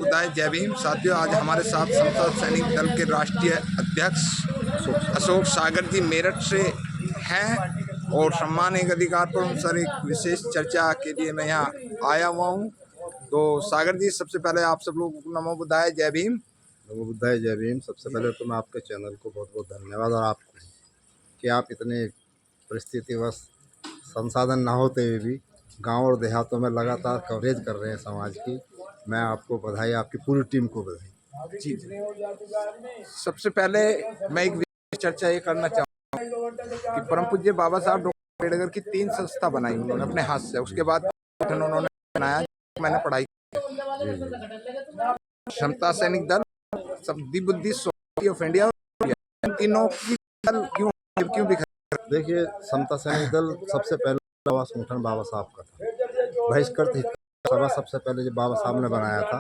बुद्धाय जय भीम। साथियों, आज हमारे साथ संसद सैनिक दल के राष्ट्रीय अध्यक्ष अशोक सागर जी मेरठ से हैं और सम्मान एक अधिकार पर अनुसार एक विशेष चर्चा के लिए मैं यहाँ आया हुआ हूँ। तो सागर जी, सबसे पहले आप सब लोग नमो बुद्धाय जय भीम। नमो बुद्धाय जय भीम। सबसे पहले तो मैं आपके चैनल को बहुत बहुत धन्यवाद, और आपको कि आप इतने परिस्थितिवश संसाधन ना होते हुए भी गांव और देहातों में लगातार कवरेज कर रहे हैं समाज की। मैं आपको बधाई, आपकी पूरी टीम को बधाई। जी, सबसे पहले मैं एक विशेष चर्चा ये करना चाहूँगा कि परम पूज्य बाबा साहब डॉक्टर अम्बेडकर की 3 संस्था बनाई उन्होंने अपने हाथ से। उसके बाद उन्होंने बनाया, मैंने पढ़ाई समता सैनिक दल, शब्दी बुद्धि सोसाइटी ऑफ इंडिया। तीनों की दल क्यों देखिए, समता सैनिक दल सबसे पहले संगठन बाबा साहब का था। बहिष्कृत सभा सबसे पहले जो बाबा साहब ने बनाया था,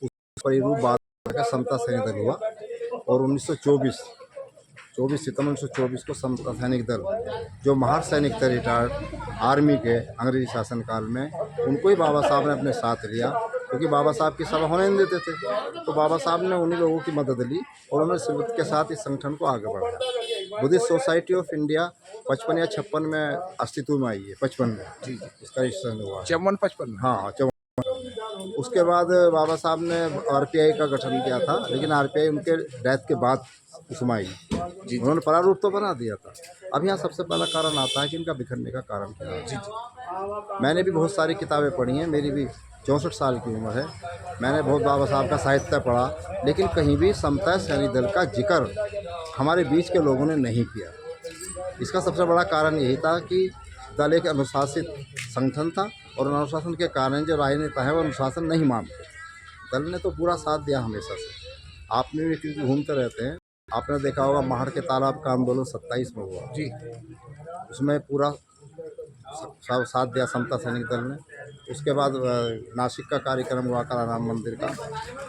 उस पर रूप बाद समता सैनिक दल हुआ। और 24 सितंबर 1924 को समता सैनिक दल, जो महार सैनिक थे रिटायर्ड आर्मी के अंग्रेजी शासनकाल में, उनको ही बाबा साहब ने अपने साथ लिया, क्योंकि बाबा साहब की सभा होने नहीं देते थे। तो बाबा साहब ने उन्हीं लोगों की मदद ली और उन्होंने शिवत के साथ इस संगठन को आगे बढ़ाया। बुद्धिस्ट सोसाइटी ऑफ इंडिया 55 या 56 में अस्तित्व में आई है। 55 में जी इसका रजिस्ट्रेशन हुआ। 54-55 में। हाँ, 54। उसके बाद बाबा साहब ने आरपीआई का गठन किया था, लेकिन आरपीआई उनके डेथ के बाद उसमें आई। जी, उन्होंने प्रारूप तो बना दिया था। अब यहाँ सबसे पहला कारण आता है कि इनका बिखरने का कारण क्या है। जी, मैंने भी बहुत सारी किताबें पढ़ी हैं, मेरी भी 64 साल की उम्र है। मैंने बहुत बाबा साहब का साहित्य पढ़ा, लेकिन कहीं भी समता सैनिक दल का जिक्र हमारे बीच के लोगों ने नहीं किया। इसका सबसे बड़ा कारण यही था कि दल एक अनुशासित संगठन था, और अनुशासन के कारण जो राजनेता है वो अनुशासन नहीं मानते। दल ने तो पूरा साथ दिया हमेशा से। आपने भी क्योंकि घूमते रहते हैं, आपने देखा होगा महाड़ के तालाब का आंदोलन 27 में हुआ। जी, उसमें पूरा साथ दिया समता सैनिक दल ने। उसके बाद नासिक का कार्यक्रम हुआ काला राम मंदिर का।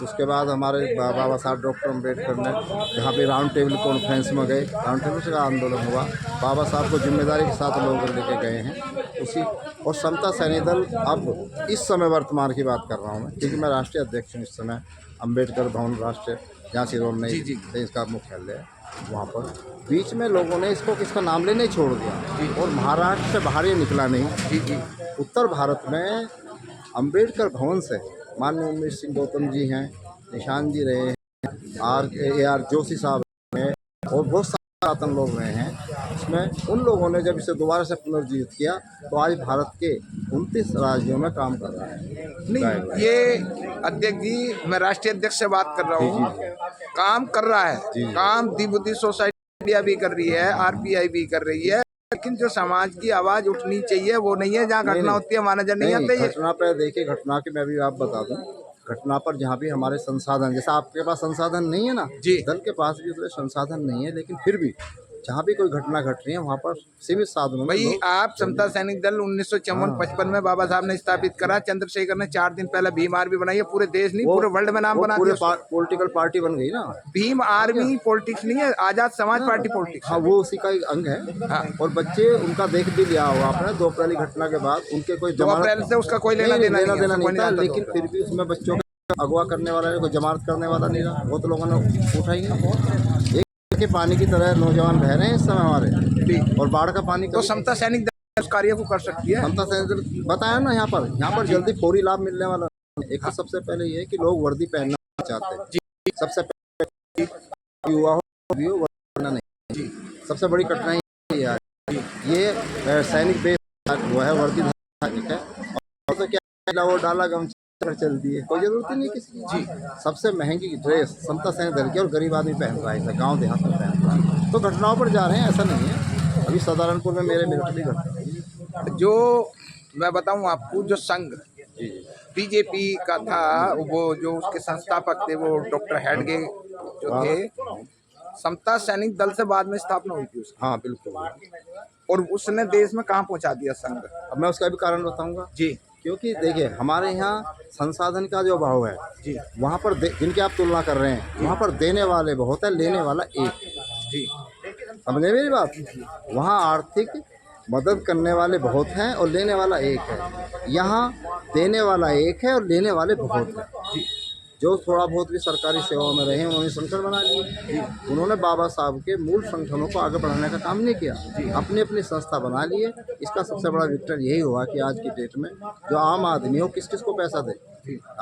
उसके बाद हमारे बाबा साहब डॉक्टर अम्बेडकर ने जहाँ पे राउंड टेबल कॉन्फ्रेंस में गए, राउंड टेबल से आंदोलन हुआ। बाबा साहब को जिम्मेदारी के साथ लोग लेके गए हैं उसी। और समता सैनिक दल अब इस समय वर्तमान की बात कर रहा हूँ मैं, क्योंकि मैं राष्ट्रीय अध्यक्ष हूँ इस समय। अम्बेडकर भवन राष्ट्रीय, जहाँ सिरोन नहीं इसका मुख्यालय है, वहाँ पर बीच में लोगों ने इसका नाम लेने छोड़ दिया। और महाराष्ट्र से बाहर ही निकला नहीं। जी, उत्तर भारत में अंबेडकर भवन से माननीय उमेश सिंह गौतम जी हैं, निशान जी रहे हैं, आर जोशी साहब हैं, और बहुत सारे लोग रहे हैं। इसमें उन लोगों ने जब इसे दोबारा से पुनर्जीवित किया, तो आज भारत के 29 राज्यों में काम कर रहा है। नहीं, ये अध्यक्ष जी, मैं राष्ट्रीय अध्यक्ष से बात कर रहा हूँ। काम कर रहा है, काम दी बुद्धि सोसाइटी भी कर रही है, आरपीआई भी कर रही है, लेकिन जो समाज की आवाज उठनी चाहिए वो नहीं है। जहाँ घटना होती है वहाँ नजर नहीं आते। घटना पे देखिए, घटना की मैं भी आप बता दूं, घटना पर जहाँ भी हमारे संसाधन, जैसे आपके पास संसाधन नहीं है ना, जी, दल के पास भी उतने संसाधन नहीं है, लेकिन फिर भी जहाँ भी कोई घटना घट रही है वहाँ पर सीमित साधनों में। भाई, आप समता सैनिक दल 1954-55 में बाबा साहब ने स्थापित करा। चंद्रशेखर ने 4 दिन पहले भीम आर्मी बनाई है। पूरे देश नहीं, पूरे वर्ल्ड में नाम बना दिया। पॉलिटिकल पार्टी बन गई ना। भीम आर्मी पॉलिटिक्स नहीं है, आजाद समाज पार्टी पॉलिटिक्स। हाँ, वो उसी का एक अंग है। हाँ। और बच्चे उनका देख भी लिया होगा आपने, 2 अप्रैल की घटना के बाद उनके कोई 2 अप्रैल से उसका कोई लेना देना नहीं था, लेकिन फिर भी उसमें बच्चों का अगवा करने वाला, कोई जमानत करने वाला नहीं रहा। बहुत लोगों ने उठाई। के पानी की तरह नौजवान बह रहे हैं इस समय हमारे, और बाढ़ का पानी। तो समता सैनिक दल उस कार्य को कर सकती है। समता सैनिक दल बताया ना, यहाँ पर जल्दी फौरी लाभ मिलने वाला। एक तो सबसे पहले ये है कि लोग वर्दी पहनना चाहते हैं। सबसे पहले युवा हो वर्दी नहीं। सबसे बड़ी कठिनाई ये सैनिक बेस हुआ है, वर्दी है। और तो क्या वो डाला गमछा चलती है, कोई जरूरत ही नहीं किसी की। जी, सबसे महंगी ड्रेस समता सैनिक दल की, और गरीब आदमी पहन रहा है, गांव देहात में पहन रहा है। तो घटनाओं पर जा रहे हैं, ऐसा नहीं है। अभी साधारणपुर में मेरे मिलिट्री घटना, जो मैं बताऊं आपको, जो संघ बीजेपी का था, वो जो उसके संस्थापक थे वो डॉक्टर हेडगे जो थे, समता सैनिक दल से बाद में स्थापना हुई थी उसकी। हाँ बिल्कुल। और उसने देश में कहाँ पहुंचा दिया संघ। अब मैं उसका भी कारण बताऊंगा जी, क्योंकि देखिए, हमारे यहाँ संसाधन का जो अभाव है, जी, वहाँ पर जिनकी आप तुलना कर रहे हैं, वहाँ पर देने वाले बहुत है, लेने वाला एक। जी, समझे मेरी बात। वहाँ आर्थिक मदद करने वाले बहुत हैं और लेने वाला एक है। यहाँ देने वाला एक है और लेने वाले बहुत हैं। जी, जो थोड़ा बहुत भी सरकारी सेवाओं में रहे उन्होंने संगठन बना लिए। उन्होंने बाबा साहब के मूल संगठनों को आगे बढ़ाने का काम नहीं किया, अपनी अपनी संस्था बना लिए। इसका सबसे बड़ा विक्टर यही हुआ कि आज की डेट में जो आम आदमी हो किस किस को पैसा दे।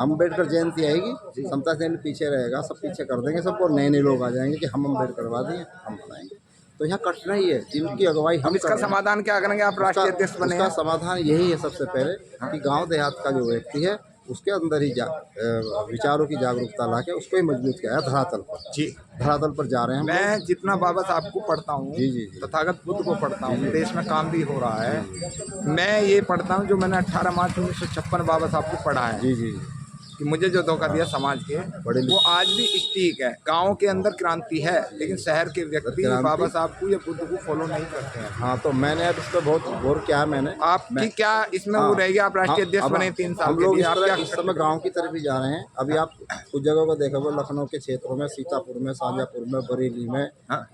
अम्बेडकर जयंती आएगी, समता सैनिक पीछे रहेगा, सब पीछे कर देंगे सबको, नए नए लोग आ जाएंगे कि हम अम्बेडकर करवा दिए, हम बनाएंगे। तो यहाँ कठिनाई है जिनकी अगुवाई हम इसका समाधान क्या करेंगे? आप राष्ट्रीय अध्यक्ष बने उसका समाधान यही है सबसे पहले कि गांव देहात का जो व्यक्ति है उसके अंदर ही विचारों की जागरूकता लाके उसको ही मजबूत किया है धरातल पर। जी, धरातल पर जा रहे हैं हम मैं जितना बाबा साहब को पढ़ता हूँ, जी। तथागत बुद्ध को पढ़ता हूँ, देश में काम भी हो रहा है। मैं ये पढ़ता हूँ जो मैंने 18 मार्च 1956 बाबा साहब को पढ़ा है जी कि मुझे जो धोखा दिया समाज के, वो आज भी स्टीक है। गाँव के अंदर क्रांति है, लेकिन शहर के व्यक्ति बाबा साहब को या बुद्ध को फॉलो नहीं करते हैं। हाँ, तो मैंने अब इस पर बहुत गौर किया। मैंने आपकी क्या इसमें वो रहेगी? आप राष्ट्रीय अध्यक्ष बने 3 साल हम लोग के लिए, इस समय गांव की तरफ ही जा रहे हैं। अभी आप कुछ जगहों को देखोगे, लखनऊ के क्षेत्रों में, सीतापुर में, शाहजहाँपुर में, बरेली में,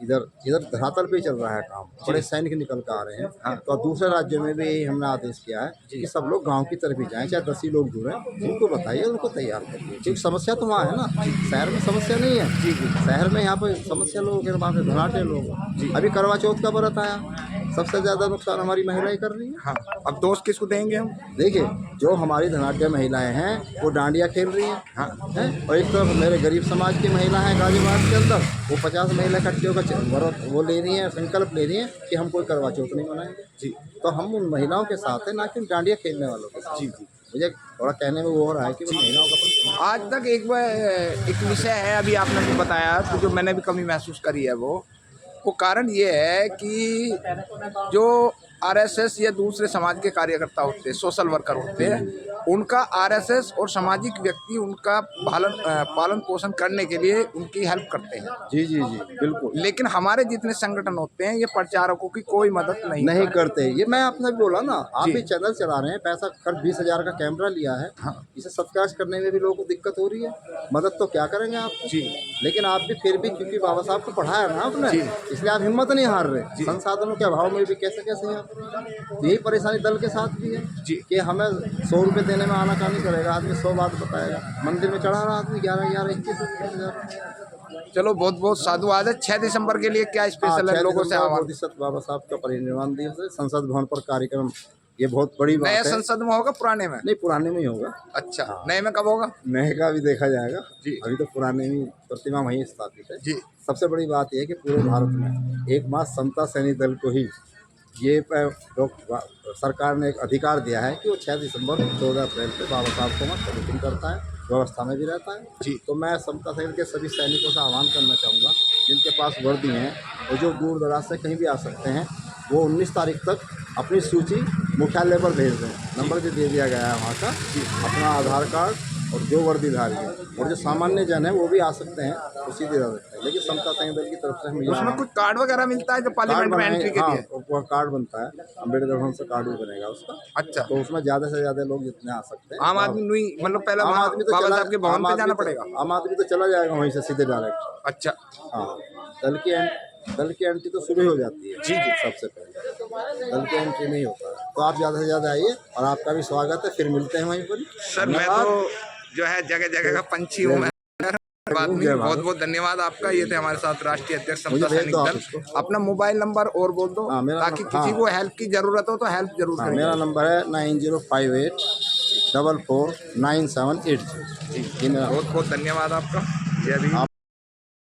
इधर धरातल पे चल रहा है काम। बड़े सैनिक निकल कर आ रहे हैं। तो दूसरे राज्यों में भी यही हमने आदेश किया है कि सब लोग गाँव की तरफ ही जाएँ, चाहे 10 ही लोग जुड़े, उनको बताइए, उनको तैयार करिए। क्योंकि समस्या तो वहाँ है ना, शहर में समस्या नहीं है। शहर में यहाँ पर समस्या लोगों के, वहाँ पे धनाटे लोग। अभी करवा चौथ का व्रत आया, सबसे ज़्यादा नुकसान हमारी महिलाएं कर रही हैं। हाँ, अब दोस्त किसको देंगे हम? देखिए, जो हमारी धनाट्य महिलाएं हैं वो डांडिया खेल रही हैं। हाँ, हैं? और एक तरफ मेरे गरीब समाज की महिला हैं गाजियाबाद के अंदर, वो 50 महिला इकट्ठे होकर व्रत वो ले रही हैं, संकल्प ले रही हैं कि हम कोई करवा चौथ नहीं मनाएंगे। जी, तो हम उन महिलाओं के साथ हैं, ना कि डांडिया खेलने वालों के साथ। जी, मुझे थोड़ा कहने में वो हो रहा है कि महिलाओं का आज तक एक विषय है, अभी आपने भी बताया, तो जो मैंने भी कमी महसूस करी है वो कारण ये है कि जो आरएसएस या दूसरे समाज के कार्यकर्ता होते हैं, सोशल वर्कर होते हैं, उनका आरएसएस और सामाजिक व्यक्ति उनका पालन पोषण करने के लिए उनकी हेल्प करते हैं। जी बिल्कुल। लेकिन हमारे जितने संगठन होते हैं ये प्रचारकों की कोई मदद नहीं करते। ये मैं आपने बोला ना, आप भी चैनल चला रहे हैं, पैसा कर 20,000 का कैमरा लिया है। हाँ। इसे सब्सक्राइब करने में भी लोगों को दिक्कत हो रही है। मदद तो क्या करेंगे आप? जी, लेकिन आप भी फिर भी, क्योंकि बाबा साहब को पढ़ाया ना आपने, इसलिए आप हिम्मत नहीं हार रहे। संसाधनों के अभाव में भी कैसे यही परेशानी दल के साथ भी है जी, कि हमें 100 रुपये देने में आनाकानी करेगा आदमी, 100 बात बताएगा। मंदिर में चढ़ा रहा आदमी 11,000, 21,000। चलो, बहुत बहुत साधु। आज 6 दिसंबर के लिए क्या स्पेशल है लोगों से आह्वान? बाबा साहब का परिनिर्वाण दिवस है। संसद भवन पर कार्यक्रम, ये बहुत बड़ी बात है। नया संसद में होगा, पुराने में? नहीं, पुराने में ही होगा। अच्छा, नए में कब होगा? नए का भी देखा जाएगा जी, अभी तो पुराने में प्रतिमा वहीं स्थापित है जी। सबसे बड़ी बात यह है कि पूरे भारत में एकमात्र समता सैनिक दल को ही ये सरकार ने एक अधिकार दिया है कि वो 6 दिसंबर 14 अप्रैल को बाबा साहब को मत मीटिंग करता है, व्यवस्था में भी रहता है जी। तो मैं समता सैनिक के सभी सैनिकों से आह्वान करना चाहूँगा, जिनके पास वर्दी हैं और जो दूर दराज से कहीं भी आ सकते हैं, वो 19 तारीख तक अपनी सूची मुख्यालय पर भेज दें। नंबर भी दे दिया गया है वहाँ का, अपना आधार कार्ड और जो वर्दीधारी है, और जो सामान्य जन है वो भी आ सकते हैं, वो सीधे रह सकते हैं। लेकिन समता सैनिक दल की तरफ से हम उसमें कुछ कार्ड वगैरह मिलता है जो पार्लियामेंट में एंट्री के लिए? वो कार्ड बनता है, अम्बेडकर भवन से कार्ड भी बनेगा उसका। अच्छा, तो उसमें ज़्यादा से ज़्यादा लोग जितने आ सकते हैं। आम आदमी नहीं, मतलब पहले आम आदमी तो बाबा साहब के भवन पे जाना पड़ेगा? आम आदमी तो चला जाएगा वहीं से सीधे डायरेक्ट। अच्छा, हाँ, दल की एंट्री तो सुबह हो जाती है जी। सबसे पहले दल की एंट्री नहीं होता है, तो आप ज़्यादा से ज़्यादा आइए और आपका भी स्वागत है। फिर मिलते हैं वहीं पर। सर, मैं तो जो है जगह जगह का पंछी हूँ मैं। बहुत बहुत धन्यवाद आपका। ये थे हमारे साथ राष्ट्रीय अध्यक्ष समता सैनिक दल। अपना मोबाइल नंबर और बोल दो ताकि किसी को हेल्प की जरूरत हो तो हेल्प जरूर करें। मेरा नंबर है 9058 44 9780 जी। बहुत बहुत धन्यवाद आपका।